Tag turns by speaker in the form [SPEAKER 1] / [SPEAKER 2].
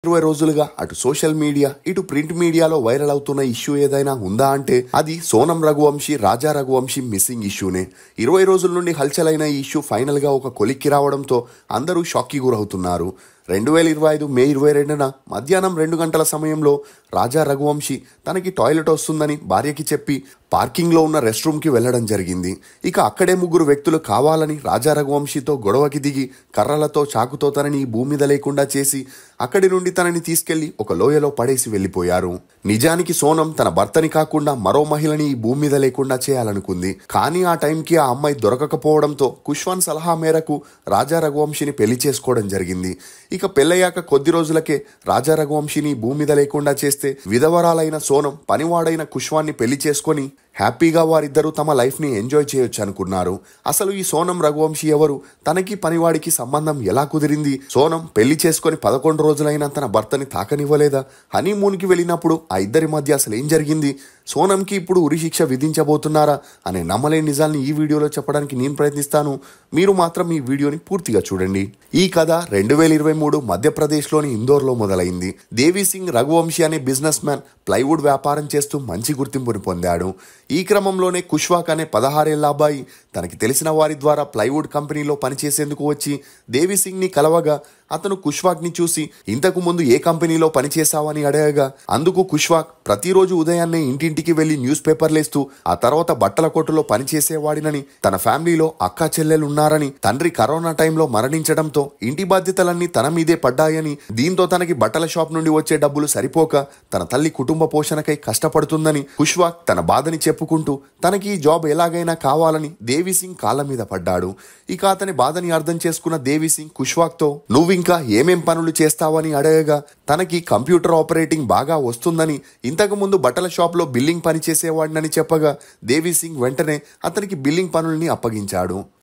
[SPEAKER 1] 20 రోజులుగా అటు social media ఇటు ప్రింట్ మీడియాలో వైరల్ అవుతున్న ఇష్యూ ఏదైనా ఉందా అంటే అది సోనం రఘువంశీ రాజా రఘువంశీ మిస్సింగ్ ఇష్యూనే. 20 రోజుల నుండి హల్చల్ అయిన ఈ ఇష్యూ ఫైనల్ గా ఒక కొలిక్కి రావడంతో అందరూ షాక్ కి గురవుతున్నారు. 2025 మే 22న మధ్యాహ్నం 2 గంటల సమయంలో రాజా రఘువంశీ తనకి టాయిలెట్ వస్తుందని భార్యకి చెప్పి పార్కింగ్లో ఉన్న రెస్ట్ రూమ్కి వెళ్లడం జరిగింది. ఇక అక్కడే ముగ్గురు వ్యక్తులు కావాలని రాజా రఘువంశీతో గొడవకి దిగి కర్రలతో చాకుతో తనని భూమి మీద లేకుండా చేసి అక్కడి నుండి తనని తీసుకెళ్లి ఒక లోయలో పడేసి వెళ్లిపోయారు. నిజానికి సోనం తన భర్తని కాకుండా మరో మహిళని ఈ భూమి మీద లేకుండా చేయాలనుకుంది. కానీ ఆ టైంకి ఆ అమ్మాయి దొరకకపోవడంతో కుష్వాన్ సలహా మేరకు రాజా రఘువంశీని పెళ్లి చేసుకోవడం జరిగింది. ఇక పెళ్ళయ్యాక కొద్ది రోజులకే రాజా రఘువంశీని భూమి మీద లేకుండా చేస్తే విధవరాలైన సోనం పనివాడైన కుష్వాన్ని పెళ్లి చేసుకొని హ్యాపీగా వారిద్దరూ తమ లైఫ్ని ఎంజాయ్ చేయొచ్చు అనుకున్నారు. అసలు ఈ సోనం రఘువంశీ ఎవరు? తనకి పనివాడికి సంబంధం ఎలా కుదిరింది? సోనం పెళ్లి చేసుకొని 11 రోజులైనా తన భర్తని తాకనివ్వలేదా? హనీమూన్కి వెళ్ళినప్పుడు ఆ ఇద్దరి మధ్య అసలు ఏం జరిగింది? సోనంకి ఇప్పుడు ఉరిశిక్ష విధించబోతున్నారా అనే నమ్మలేని నిజాల్ని ఈ వీడియోలో చెప్పడానికి నేను ప్రయత్నిస్తాను. మీరు మాత్రం ఈ వీడియోని పూర్తిగా చూడండి. ఈ కథ 2023 మధ్యప్రదేశ్లోని ఇందోర్లో మొదలైంది. దేవి సింగ్ రఘువంశీ అనే బిజినెస్ మ్యాన్ ప్లైవుడ్ వ్యాపారం చేస్తూ మంచి గుర్తింపుని పొందాడు. ఈ క్రమంలోనే కుష్వాక్ అనే 16 ఏళ్ల అబ్బాయి తనకి తెలిసిన వారి ద్వారా ప్లైవుడ్ కంపెనీలో పనిచేసేందుకు వచ్చి దేవి సింగ్ ని కలవగా అతను కుష్వాక్ ని చూసి ఇంతకు ముందు ఏ కంపెనీలో పనిచేశావని అడగగా అందుకు కుష్వాక్ ప్రతిరోజు ఉదయాన్నే ఇంటింటికి వెళ్లి న్యూస్ పేపర్లేస్తూ ఆ తర్వాత బట్టల కొట్టులో పనిచేసేవాడినని, తన ఫ్యామిలీలో అక్కా చెల్లెలున్నారని, తండ్రి కరోనా టైంలో మరణించడంతో ఇంటి బాధ్యతలన్నీ తన మీదే పడ్డాయని, దీంతో తనకి బట్టల షాప్ నుండి వచ్చే డబ్బులు సరిపోక తన తల్లి కుటుంబ పోషణకై కష్టపడుతుందని కుష్వాక్ తన బాధని చెప్పుకుంటూ తనకి ఈ జాబ్ ఎలాగైనా కావాలని దేవి సింగ్ కాళ్ళ మీద పడ్డాడు. ఇక అతని బాధని అర్థం చేసుకున్న దేవి సింగ్ కుష్వాక్ తో నువ్వింకా ఏమేం పనులు చేస్తావని అడగగా తనకి కంప్యూటర్ ఆపరేటింగ్ బాగా వస్తుందని, ఇంతకు ముందు బట్టల షాప్ లో బిల్లింగ్ పని చేసేవాడినని చెప్పగా దేవి సింగ్ వెంటనే అతనికి బిల్లింగ్ పనుల్ని అప్పగించాడు.